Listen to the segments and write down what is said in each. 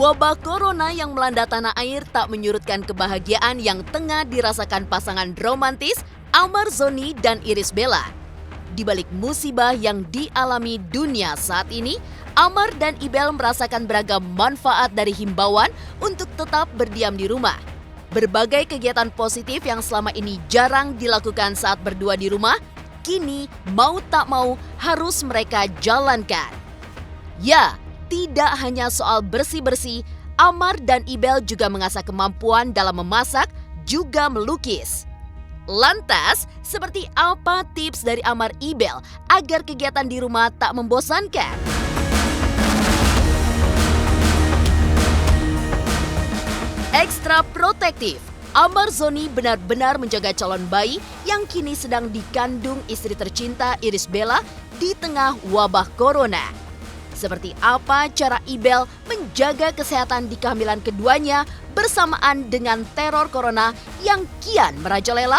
Wabah corona yang melanda tanah air tak menyurutkan kebahagiaan yang tengah dirasakan pasangan romantis Amar Zoni dan Irish Bella. Di balik musibah yang dialami dunia saat ini, Amar dan Ibel merasakan beragam manfaat dari himbauan untuk tetap berdiam di rumah. Berbagai kegiatan positif yang selama ini jarang dilakukan saat berdua di rumah, kini mau tak mau harus mereka jalankan. Ya, tidak hanya soal bersih-bersih, Amar dan Ibel juga mengasah kemampuan dalam memasak, juga melukis. Lantas, seperti apa tips dari Amar Ibel agar kegiatan di rumah tak membosankan? Ekstra protektif, Amar Zoni benar-benar menjaga calon bayi yang kini sedang dikandung istri tercinta Irish Bella di tengah wabah corona. Seperti apa cara Ibel menjaga kesehatan di kehamilan keduanya bersamaan dengan teror corona yang kian merajalela?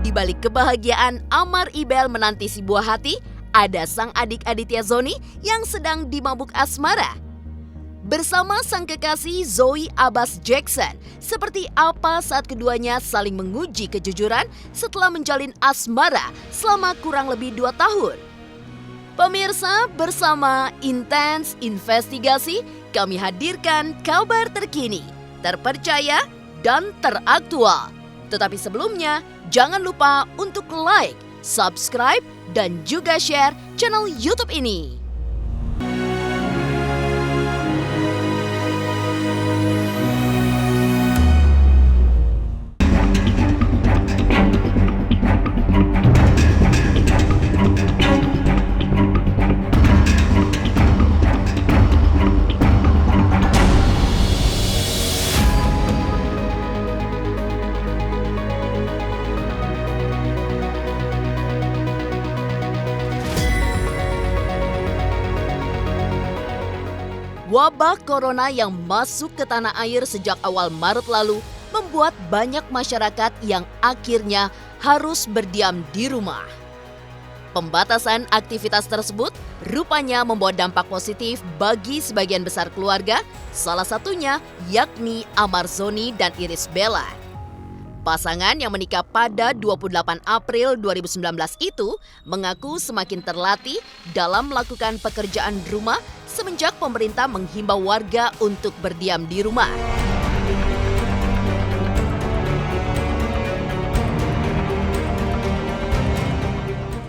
Di balik kebahagiaan Amar Ibel menanti si buah hati, ada sang adik Aditya Zoni yang sedang dimabuk asmara. Bersama sang kekasih Zoe Abbas Jackson, seperti apa saat keduanya saling menguji kejujuran setelah menjalin asmara selama kurang lebih 2 tahun. Pemirsa, bersama Intens Investigasi, kami hadirkan kabar terkini, terpercaya, dan teraktual. Tetapi sebelumnya, jangan lupa untuk like, subscribe, dan juga share channel YouTube ini. Wabah corona yang masuk ke tanah air sejak awal Maret lalu membuat banyak masyarakat yang akhirnya harus berdiam di rumah. Pembatasan aktivitas tersebut rupanya membawa dampak positif bagi sebagian besar keluarga, salah satunya yakni Amar Zoni dan Irish Bella. Pasangan yang menikah pada 28 April 2019 itu mengaku semakin terlatih dalam melakukan pekerjaan rumah semenjak pemerintah menghimbau warga untuk berdiam di rumah.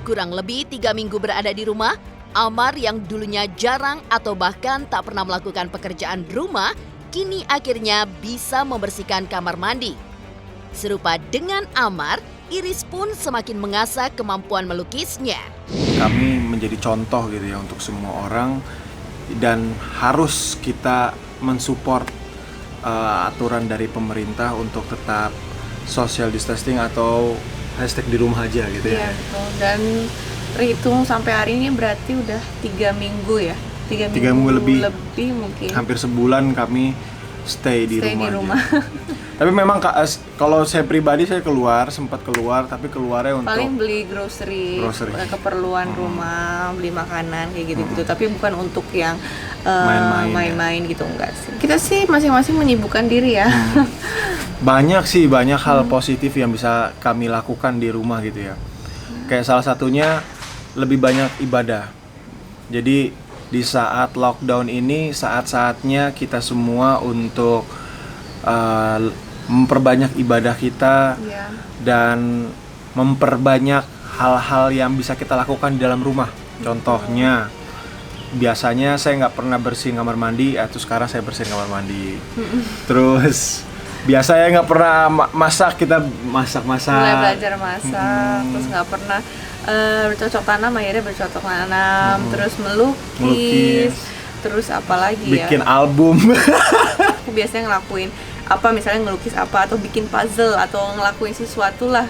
Kurang lebih 3 minggu berada di rumah, Amar yang dulunya jarang atau bahkan tak pernah melakukan pekerjaan rumah, kini akhirnya bisa membersihkan kamar mandi. Serupa dengan Amar, Irish pun semakin mengasah kemampuan melukisnya. Kami menjadi contoh gitu ya untuk semua orang dan harus kita mensupport aturan dari pemerintah untuk tetap social distancing atau hashtag di rumah aja gitu ya. Iya betul, dan terhitung sampai hari ini berarti udah 3 minggu ya. 3 minggu lebih mungkin. Hampir sebulan kami stay di rumah. Tapi memang kalau saya pribadi saya sempat keluar tapi keluarnya untuk paling beli grocery. Keperluan rumah, beli makanan kayak gitu-gitu, tapi bukan untuk yang main-main gitu, enggak sih. Kita sih masing-masing menyibukkan diri ya. Banyak hal positif yang bisa kami lakukan di rumah gitu ya. Kayak salah satunya lebih banyak ibadah. Jadi di saat lockdown ini saat-saatnya kita semua untuk memperbanyak ibadah kita dan memperbanyak hal-hal yang bisa kita lakukan di dalam rumah. Contohnya, biasanya saya nggak pernah bersihin kamar mandi, atau sekarang saya bersihin kamar mandi. Terus biasanya nggak pernah masak, kita masak-masak. Mulai belajar masak, terus nggak pernah bercocok tanam, akhirnya bercocok tanam, terus melukis, terus apalagi ya? Bikin album. Aku biasanya ngelakuin misalnya ngelukis atau bikin puzzle atau ngelakuin sesuatu lah.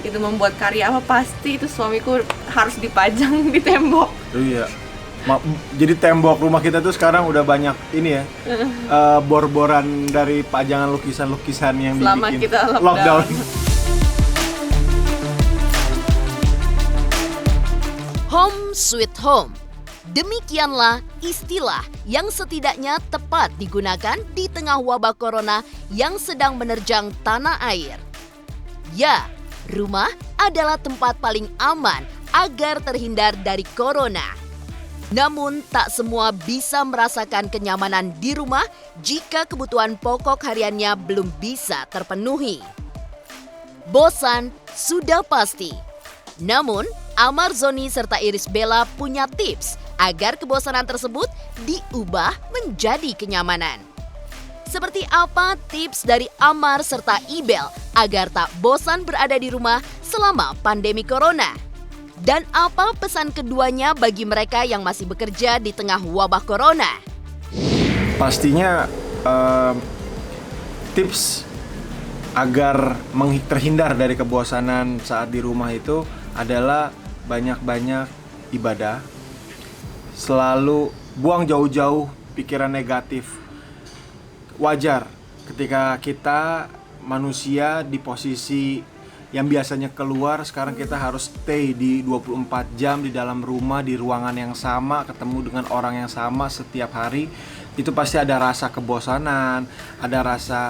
Itu membuat karya pasti itu suamiku harus dipajang di tembok. Iya. Jadi tembok rumah kita tuh sekarang udah banyak ini ya, bor-boran dari pajangan lukisan-lukisan yang selama dibikin kita lockdown. Home sweet home. Demikianlah istilah yang setidaknya tepat digunakan di tengah wabah corona yang sedang menerjang tanah air. Ya, rumah adalah tempat paling aman agar terhindar dari corona. Namun tak semua bisa merasakan kenyamanan di rumah jika kebutuhan pokok hariannya belum bisa terpenuhi. Bosan sudah pasti. Namun, Amar Zoni serta Iris Bella punya tips agar kebosanan tersebut diubah menjadi kenyamanan. Seperti apa tips dari Amar serta Ibel agar tak bosan berada di rumah selama pandemi corona? Dan apa pesan keduanya bagi mereka yang masih bekerja di tengah wabah corona? Pastinya tips agar terhindar dari kebosanan saat di rumah itu adalah banyak-banyak ibadah. Selalu buang jauh-jauh pikiran negatif. Wajar ketika kita manusia di posisi yang biasanya keluar, sekarang kita harus stay di 24 jam di dalam rumah, di ruangan yang sama, ketemu dengan orang yang sama setiap hari. Itu pasti ada rasa kebosanan, ada rasa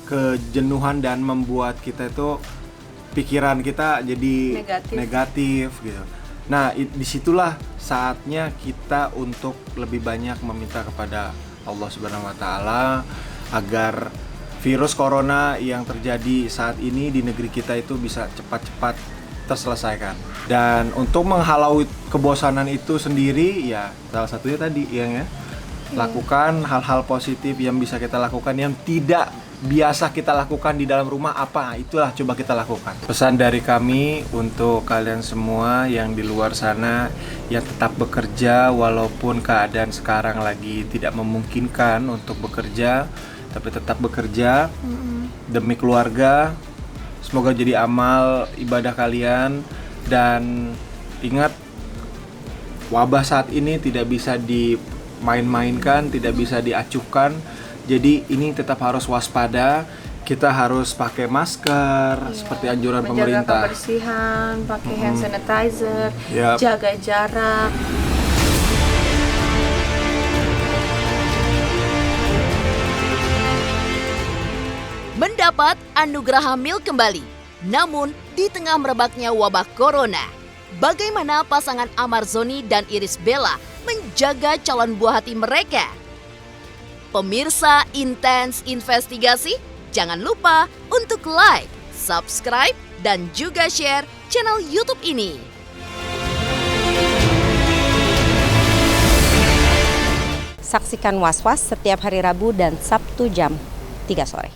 kejenuhan, dan membuat kita itu pikiran kita jadi negatif gitu. Nah, disitulah saatnya kita untuk lebih banyak meminta kepada Allah Subhanahu wa Ta'ala agar virus corona yang terjadi saat ini di negeri kita itu bisa cepat-cepat terselesaikan. Dan untuk menghalau kebosanan itu sendiri, ya salah satunya tadi ya, lakukan hal-hal positif yang bisa kita lakukan yang tidak biasa kita lakukan di dalam rumah. Apa? Itulah coba kita lakukan. Pesan dari kami untuk kalian semua yang di luar sana yang tetap bekerja walaupun keadaan sekarang lagi tidak memungkinkan untuk bekerja, tapi tetap bekerja demi keluarga. Semoga jadi amal ibadah kalian, dan ingat, wabah saat ini tidak bisa dimain-mainkan, tidak bisa diacuhkan. Jadi ini tetap harus waspada. Kita harus pakai masker seperti anjuran pemerintah. Menjaga kebersihan, pakai hand sanitizer, Yap. jaga jarak. Mendapat anugerah hamil kembali. Namun, di tengah merebaknya wabah corona, bagaimana pasangan Amar Zoni dan Iris Bella menjaga calon buah hati mereka? Pemirsa Intens Investigasi, jangan lupa untuk like, subscribe, dan juga share channel YouTube ini. Saksikan Was-Was setiap hari Rabu dan Sabtu jam 3 sore.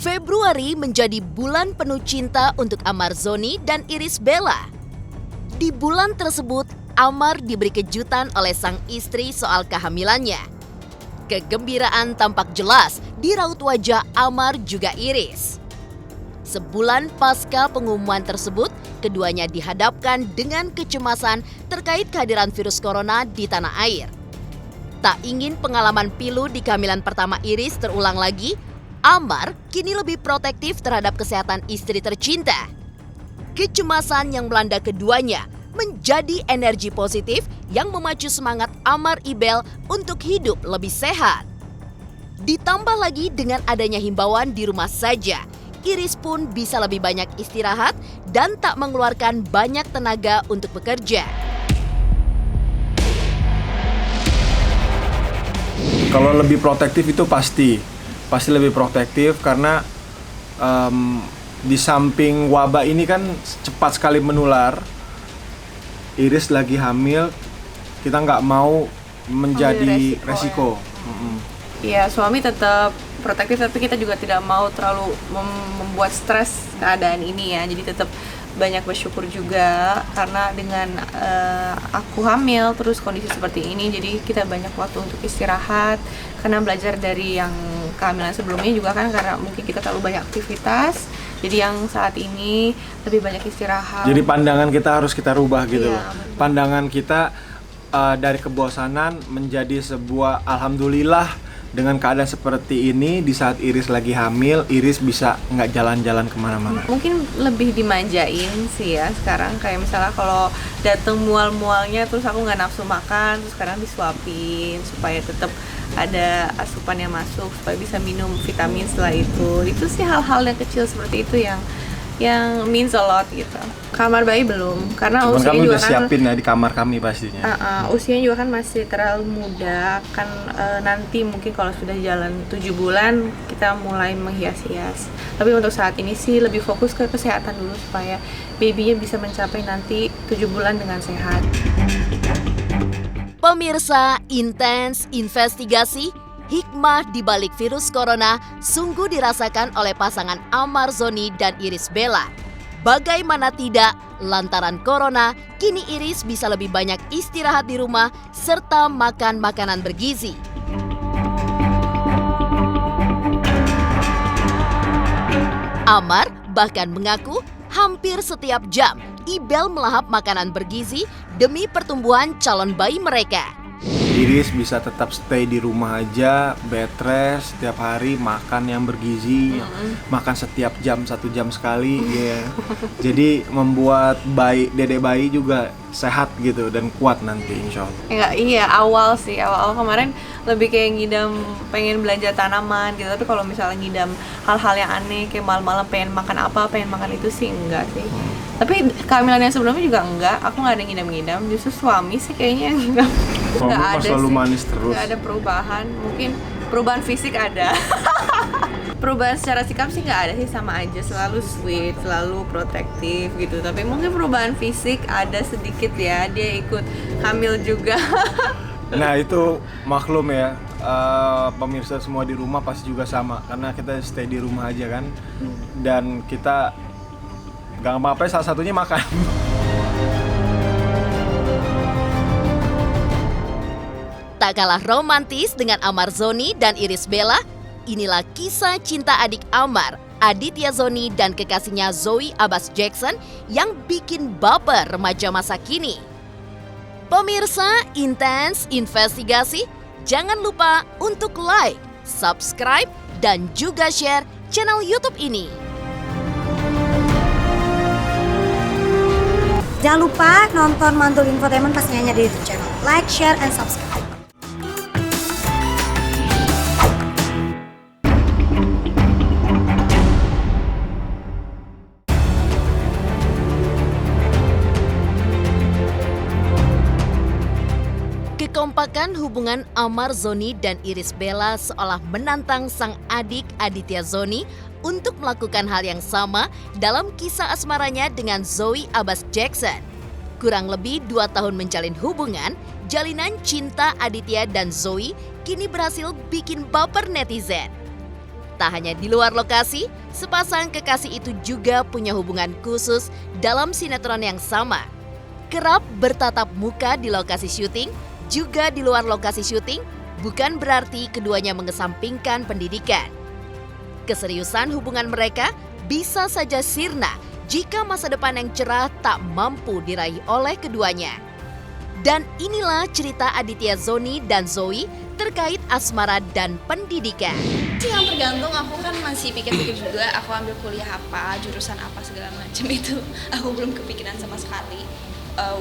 Februari menjadi bulan penuh cinta untuk Amar Zoni dan Iris Bella. Di bulan tersebut, Amar diberi kejutan oleh sang istri soal kehamilannya. Kegembiraan tampak jelas di raut wajah Amar juga Iris. Sebulan pasca pengumuman tersebut, keduanya dihadapkan dengan kecemasan terkait kehadiran virus corona di tanah air. Tak ingin pengalaman pilu di kehamilan pertama Iris terulang lagi, Amar kini lebih protektif terhadap kesehatan istri tercinta. Kecemasan yang melanda keduanya menjadi energi positif yang memacu semangat Amar Ibel untuk hidup lebih sehat. Ditambah lagi dengan adanya himbauan di rumah saja, Iris pun bisa lebih banyak istirahat dan tak mengeluarkan banyak tenaga untuk bekerja. Kalau lebih protektif itu pasti lebih protektif, karena di samping wabah ini kan cepat sekali menular. Iris lagi hamil, kita nggak mau menjadi resiko. Iya, suami tetap protektif, tapi kita juga tidak mau terlalu membuat stres keadaan ini ya. Jadi tetap banyak bersyukur juga, karena dengan aku hamil terus kondisi seperti ini, jadi kita banyak waktu untuk istirahat. Karena belajar dari yang kehamilan sebelumnya juga kan, karena mungkin kita terlalu banyak aktivitas, jadi yang saat ini lebih banyak istirahat. Jadi pandangan kita harus kita rubah gitu Iya, loh. betul. Pandangan kita dari kebosanan menjadi sebuah alhamdulillah dengan keadaan seperti ini, di saat Iris lagi hamil, Iris bisa nggak jalan-jalan kemana-mana? Mungkin lebih dimanjain sih ya sekarang, kayak misalnya kalau dateng mual-mualnya terus aku nggak nafsu makan, terus sekarang disuapin supaya tetap ada asupan yang masuk, supaya bisa minum vitamin setelah itu sih hal-hal yang kecil seperti itu yang means a lot gitu. Kamar bayi belum, karena Cuman usianya kamu juga udah siapin ya di kamar kami pastinya. usianya juga kan masih terlalu muda kan, nanti mungkin kalau sudah jalan 7 bulan kita mulai menghias-hias. Tapi untuk saat ini sih lebih fokus ke kesehatan dulu supaya babynya bisa mencapai nanti 7 bulan dengan sehat. Pemirsa, intens investigasi hikmah di balik virus corona sungguh dirasakan oleh pasangan Amar Zoni dan Iris Bella. Bagaimana tidak, lantaran corona, kini Iris bisa lebih banyak istirahat di rumah serta makan makanan bergizi. Amar bahkan mengaku hampir setiap jam Ibel melahap makanan bergizi demi pertumbuhan calon bayi mereka. Iris bisa tetap stay di rumah aja, bed rest setiap hari, makan yang bergizi, makan setiap jam 1 jam sekali, ya. Jadi membuat dedek bayi juga sehat gitu dan kuat nanti insya Allah. Iya, awal kemarin lebih kayak ngidam pengen belanja tanaman gitu, tapi kalau misalnya ngidam hal-hal yang aneh kayak malam-malam pengen makan apa, pengen makan itu sih enggak sih. Tapi kehamilan yang sebelumnya juga enggak, aku nggak ada ngidam-ngidam, justru suami sih kayaknya yang ngidam. Nggak ada selalu sih, manis terus. nggak ada perubahan, mungkin perubahan fisik ada. Perubahan secara sikap sih nggak ada sih, sama aja, selalu sweet, selalu protektif gitu. Tapi mungkin perubahan fisik ada sedikit ya, dia ikut hamil juga. Nah itu maklum ya, pemirsa semua di rumah pasti juga sama, karena kita stay di rumah aja kan, dan kita gak apa-apa, salah satunya makan. Tak kalah romantis dengan Amar Zoni dan Iris Bella, inilah kisah cinta adik Amar, Aditya Zoni dan kekasihnya Zoe Abbas Jackson yang bikin baper remaja masa kini. Pemirsa, intens investigasi, jangan lupa untuk like, subscribe, dan juga share channel YouTube ini. Jangan lupa nonton Mantul Infotainment pastinya hanya di YouTube channel. Like, share, and subscribe. Kekompakan hubungan Amar Zoni dan Iris Bella seolah menantang sang adik Aditya Zoni untuk melakukan hal yang sama dalam kisah asmaranya dengan Zoe Abbas Jackson. Kurang lebih 2 tahun menjalin hubungan, jalinan cinta Aditya dan Zoe kini berhasil bikin baper netizen. Tak hanya di luar lokasi, sepasang kekasih itu juga punya hubungan khusus dalam sinetron yang sama. Kerap bertatap muka di lokasi syuting, juga di luar lokasi syuting, bukan berarti keduanya mengesampingkan pendidikan. Keseriusan hubungan mereka bisa saja sirna jika masa depan yang cerah tak mampu diraih oleh keduanya. Dan inilah cerita Aditya Zoni dan Zoe terkait asmara dan pendidikan. Yang tergantung, aku kan masih pikir-pikir juga, aku ambil kuliah apa, jurusan apa, segala macam itu. Aku belum kepikiran sama sekali.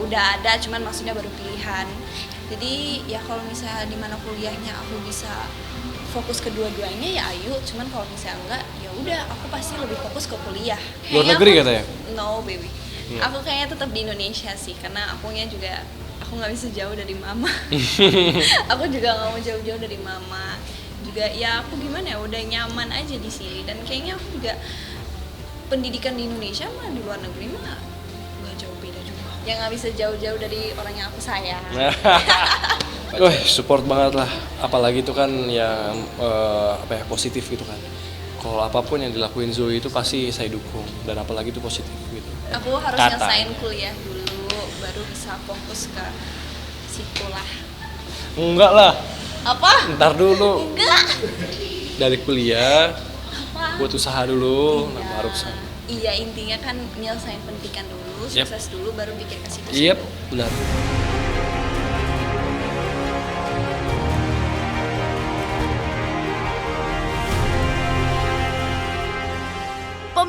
Udah ada, cuman maksudnya baru pilihan. Jadi ya kalau misalnya di mana kuliahnya aku bisa fokus kedua-duanya ya ayo, cuman kalau misalnya enggak ya udah, aku pasti lebih fokus ke kuliah. Luar negeri katanya? No baby, Aku kayaknya tetap di Indonesia sih, karena akunya juga aku nggak bisa jauh dari mama. Aku juga nggak mau jauh-jauh dari mama. Juga ya aku gimana ya, udah nyaman aja di sini, dan kayaknya aku juga pendidikan di Indonesia mah di luar negeri mah nggak jauh beda juga. Ya nggak bisa jauh-jauh dari orang yang aku sayang. Wah, support banget lah. Apalagi itu kan yang positif gitu kan. Kalau apapun yang dilakuin Zoe itu pasti saya dukung, dan apalagi itu positif gitu. Aku harus nyelesain kuliah dulu, baru bisa fokus ke situ lah. Enggak lah. Apa? Ntar dulu. Enggak. Dari kuliah, Apa? buat usaha dulu, Iya. baru kesana. Iya, intinya kan nyelesain pendidikan dulu, Yep. sukses dulu, baru pikir ke situ. Yep, benar.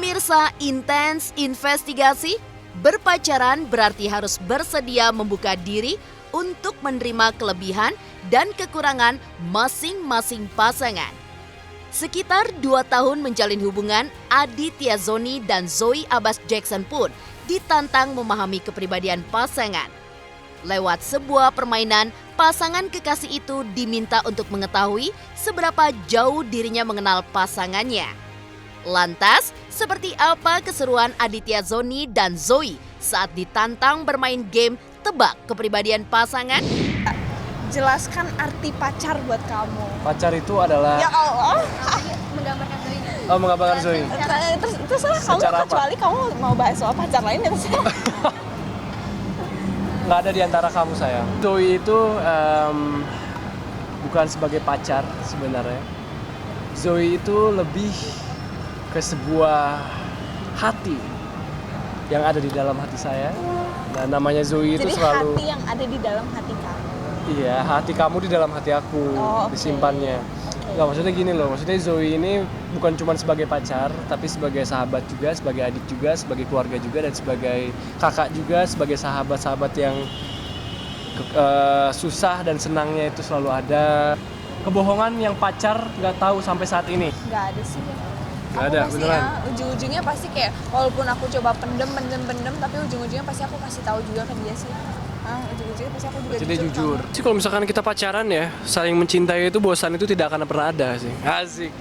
Pemirsa Intens Investigasi, berpacaran berarti harus bersedia membuka diri untuk menerima kelebihan dan kekurangan masing-masing pasangan. Sekitar 2 tahun menjalin hubungan, Aditya Zoni dan Zoe Abbas Jackson pun ditantang memahami kepribadian pasangan. Lewat sebuah permainan, pasangan kekasih itu diminta untuk mengetahui seberapa jauh dirinya mengenal pasangannya. Lantas, seperti apa keseruan Aditya Zoni dan Zoe saat ditantang bermain game tebak kepribadian pasangan? Jelaskan arti pacar buat kamu. Pacar itu adalah Ya Allah. menggambarkan Zoe. Terserah kamu, Secara apa? kecuali kamu mau bahas soal pacar lain ya terserah. Nggak ada di antara kamu sayang. Zoe itu bukan sebagai pacar sebenarnya. Zoe itu lebih ke sebuah hati yang ada di dalam hati saya. Nah, namanya Zoe itu Jadi selalu hati yang ada di dalam hati kamu. iya, hati kamu di dalam hati aku, Oh, oke. disimpannya. Nggak, maksudnya gini loh, maksudnya Zoe ini bukan cuma sebagai pacar, tapi sebagai sahabat juga, sebagai adik juga, sebagai keluarga juga, dan sebagai kakak juga, sebagai sahabat-sahabat yang susah dan senangnya itu selalu ada. Kebohongan yang pacar nggak tahu sampai saat ini. Nggak ada sih. Nggak Aku ada, pasti beneran. ujung-ujungnya pasti kayak walaupun aku coba pendem, tapi ujung-ujungnya pasti aku kasih tahu juga ke dia sih. Ujung-ujungnya pasti aku juga Jadi dia jujur. sama. Sih kalau misalkan kita pacaran ya, saling mencintai itu bosan itu tidak akan pernah ada sih. Asik.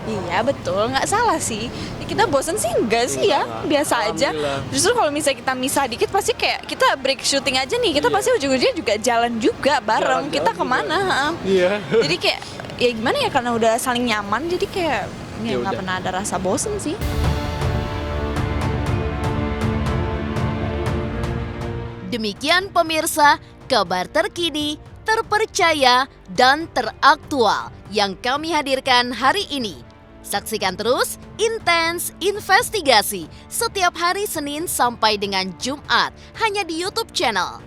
Iya betul, nggak salah sih. Kita bosen sih enggak sih ya, Enggak. biasa aja. Alhamdulillah. Justru kalau misalnya kita misah dikit pasti kayak kita break syuting aja nih, kita pasti ujung-ujungnya juga jalan juga bareng. Jalan-jalan Kita juga. kemana? Iya. Jadi kayak ya gimana ya, karena udah saling nyaman jadi kayak ya Ya nggak udah. pernah ada rasa bosen sih. Demikian pemirsa, kabar terkini, terpercaya, dan teraktual yang kami hadirkan hari ini. Saksikan terus Intens Investigasi setiap hari Senin sampai dengan Jumat hanya di YouTube channel.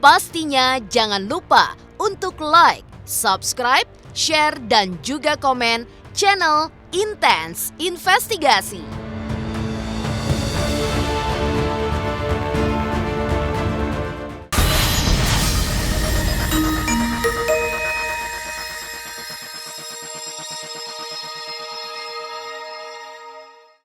Pastinya jangan lupa untuk like, subscribe, share, dan juga komen channel Intens Investigasi.